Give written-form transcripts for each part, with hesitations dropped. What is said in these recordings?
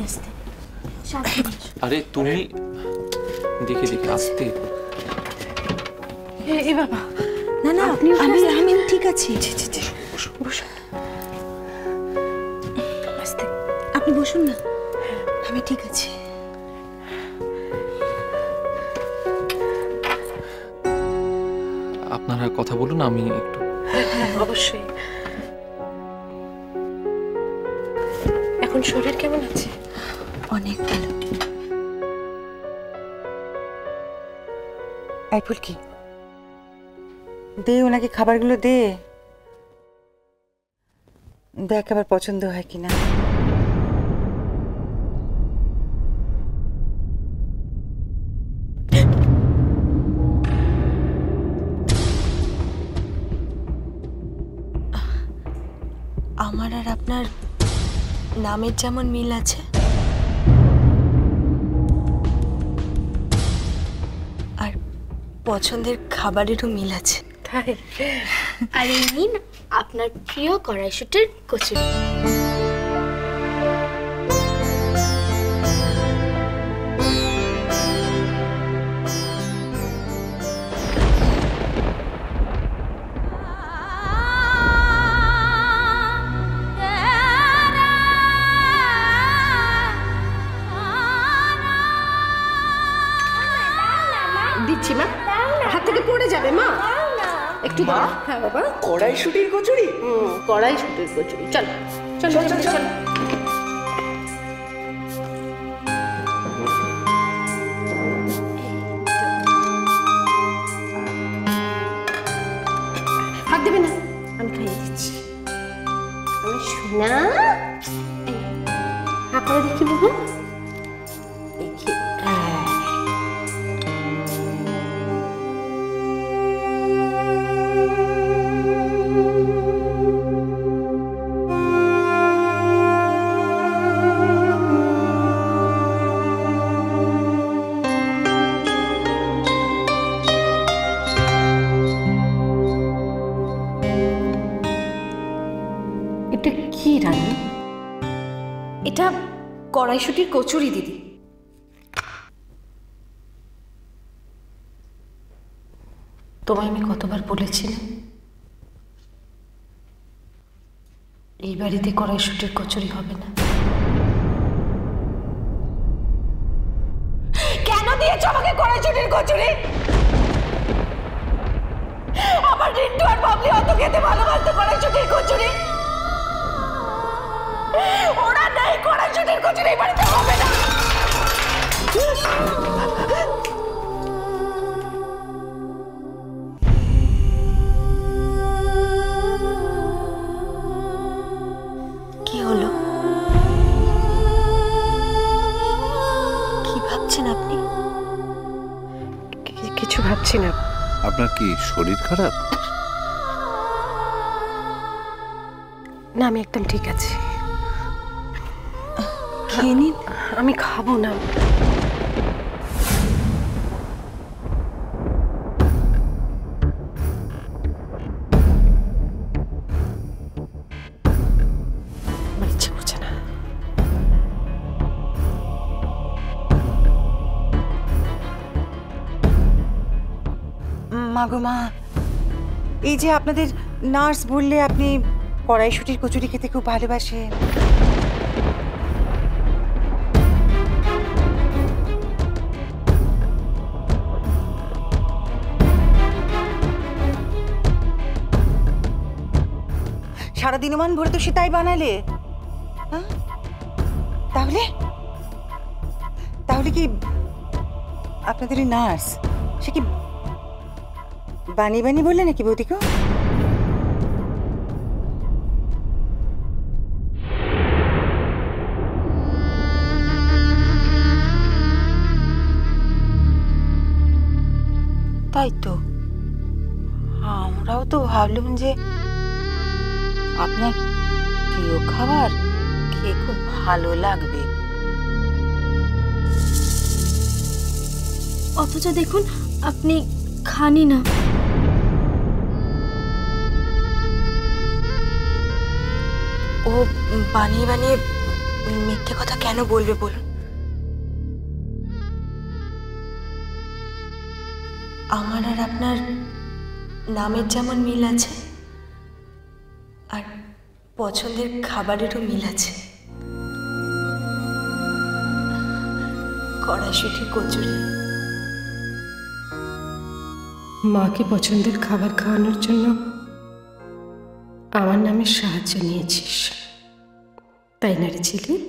আস্তে আরে তুমি দেখে দেখে আস্তে। এ বাবা, না না আমি ঠিক আছি। বসো আস্তে। আপনি বসুন না, আমি ঠিক আছি। আপনারা কথা বলুন, আমি একটু। অবশ্যই। এখন শরীর কেমন আছে? অনেক ভালো। এই ফুলকি, দে ওনাকে খাবারগুলো দে, দেখ আবার পছন্দ হয় কিনা। আমার আর আপনার নামের যেমন মিল আছে, আর পছন্দের খাবারেরও মিল আছে। তাই? আর এই নিন আপনার প্রিয় কড়াইশুঁটির কচুরি। দিচ্ছি মা, হাত থেকে পড়ে যাবে মা। একটু দাও। হ্যাঁ বাবা, কড়াইশুঁটির কচুরি। কড়াইশুঁটির কচুরি। চলো চলো চলো। হাত দেবে না, আমি খাইয়ে দিচ্ছি। আমি শোনা হা করে দেখি বাবু, দেখি। এটা কি রানী? এটা কড়াইশুঁটির কচুরি দিদি। তোমায় আমি কতবার বলেছিলাম এই বাড়িতে কড়াইশুঁটির কচুরি হবে না। কেন দিয়েছো আমাকে কড়াইশুঁটির কচুরি? আমার রিন্টু আর বাবলি অত খেতে ভালোবাসতো কড়াইশুঁটির কচুরি। ওরা নেই, কড়াইশুঁটির কচুরি এই বাড়িতে হবে না। কি হলো? কি ভাবছেন আপনি? কিছু ভাবছি না। আপনার কি শরীর খারাপ? না, আমি একদম ঠিক আছি। খেয়ে নিন। আমি খাবো না। আমার ইচ্ছে করছে না। মা গো মা, এই যে আপনাদের নার্স বললে আপনি কড়াইশুঁটির কচুরি খেতে খুব ভালোবাসেন। সারাদিনমান ভরে তো সে তাই বানালে। হ্যাঁ, তাহলে তাহলে কি আপনাদের নার্স সে কি বানিয়ে বানিয়ে বললে নাকি বৌদিকে? তাই তো আমরাও তো ভাবলাম যে আপনার প্রিয় খাবার খেয়ে খুব ভালো লাগবে। অথচ দেখুন আপনি খানই না। ও বানিয়ে বানিয়ে মিথ্যে কথা কেন বলবে বলুন? আমার আর আপনার নামের যেমন মিল আছে, আর পছন্দের খাবারেরও মিল আছে। কড়াইশুঁটির কচুরি। মাকে পছন্দের খাবার খাওয়ানোর জন্য আমার নামের সাহায্য নিয়েছিস, তাই না রে ঝিলিক?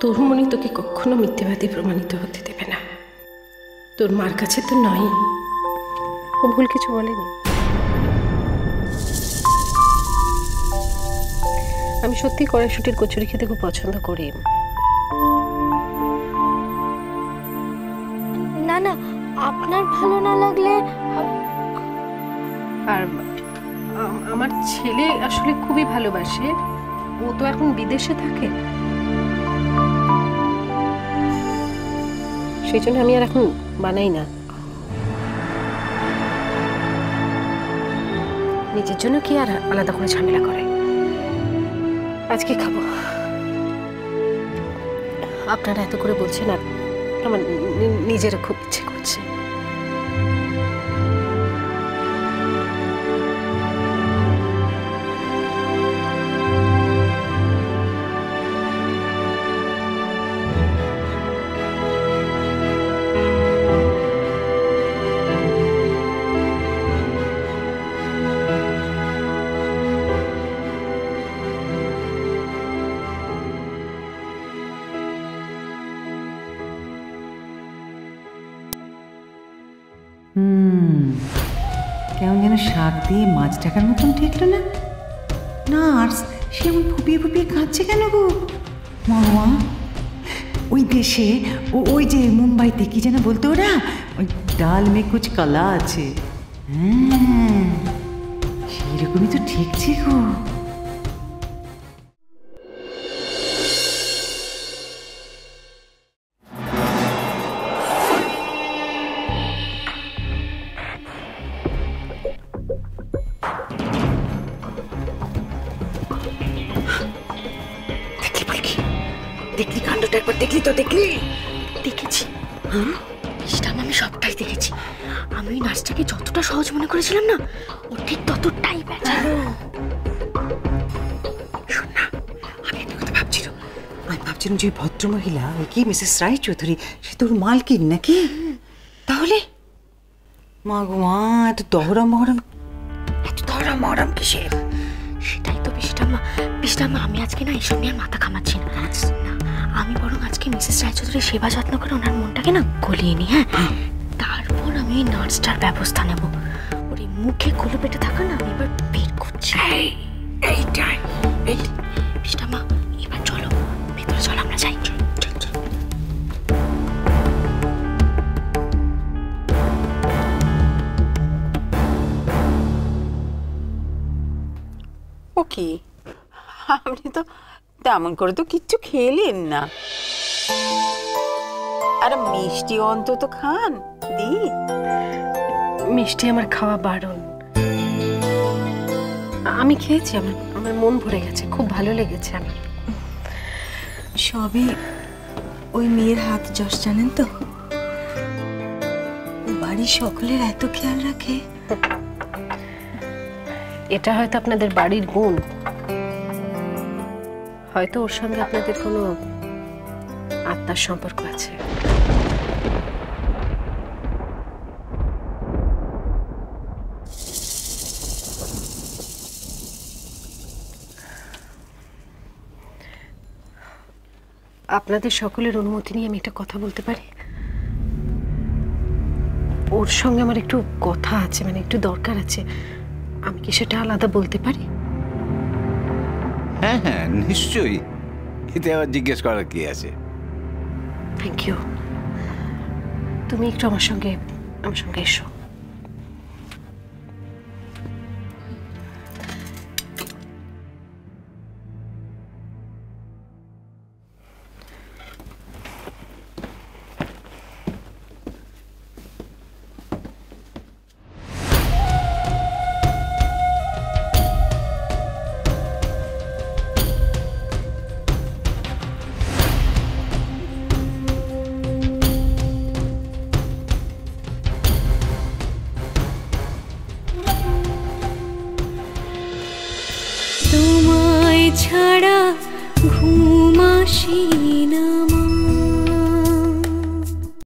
তোর মনে তোকে কখনো মিথ্যেবাদী প্রমাণিত হতে দেবে না। তোর মার কাছে তো নয়, ও ভুল কিছু বলেনি। আমি সত্যি কড়াইশুঁটির কচুরি খেতে খুব পছন্দ করি। না না, আপনার ভালো না লাগলে আর আমার ছেলে আসলে খুবই ভালোবাসে, ও তো এখন বিদেশে থাকে, সেই জন্য আমি আর এখন বানাই না। নিজের জন্য কি আর আলাদা করে ঝামেলা করে? আজকে খাবো। আপনারা এত করে বলছেন আর আমার নিজেরও খুব ইচ্ছে করছে। কেমন যেন শাক দিয়ে মাছ টাকার মতন ঠেকলো না। নার্স সে এমন ফুপিয়ে ফুপিয়ে কাঁদছে কেন গো? মা ওই দেশে ওই যে মুম্বাইতে কি যেন বলতো ওরা, ওই ডাল মে কুচ কলা আছে। হ্যাঁ সেই রকমই তো ঠেকছে গো। দেখলি কাণ্ডটা একবার? দেখলি তো? দেখলি? দেখেছি মিষ্টাম, আমি সবটাই দেখেছি। আমি ওই নার্সটাকে যতটা সহজ মনে করেছিলাম না, ও ঠিক ততটাই বেচালো। শোন না, আমি একটা কথা ভাবছিলাম। আমি ভাবছিলাম যে ভদ্রমহিলা ওই কি মিসেস রায়চৌধুরী, সে তোর মালকিন নাকি? তাহলে মা গো মা, এত দহরম মহরম কিসের? সেটাই তো পিসটাম্মা, আমি আজকে না এইসব নিয়ে মাথা ঘামাচ্ছি না। আমি বরং আজকে মিসেস রায়চৌধুরীর সেবা যত্ন করে ওনার মনটাকে না গলিয়ে নি। হ্যাঁ, তারপর আমি এই নার্সটার ব্যবস্থা নেব। ওর এই মুখে খুলে পেটে থাকা না আমি এবার বের করছি। এইটাই পিসটাম্মা, এবার চলো ভেতরে, চলো আমরা যাই। ও কি, আপনি তো তেমন করে তো কিচ্ছু খেলেন না। আর মিষ্টি অন্তত খান দি। মিষ্টি আমার খাওয়া বারণ। আমি খেয়েছি, আমার মন ভরে গেছে, খুব ভালো লেগেছে। আমি সবই ওই মেয়ের হাত যশ, জানেন তো? বাড়ির সকলের এত খেয়াল রাখে। এটা হয়তো আপনাদের বাড়ির গুণ, হয়তো ওর সঙ্গে আপনাদের কোনো আত্মার সম্পর্ক আছে। আপনাদের সকলের অনুমতি নিয়ে আমি একটা কথা বলতে পারি? ওর সঙ্গে আমার একটু কথা আছে, মানে একটু দরকার আছে। আমি কি সেটা আলাদা বলতে পারি? হ্যাঁ হ্যাঁ নিশ্চয়ই, এতে আবার জিজ্ঞেস করার কি আছে? Thank you. তুমি একটু আমার সঙ্গে এসো। ছাড়া ঘুম আসে না।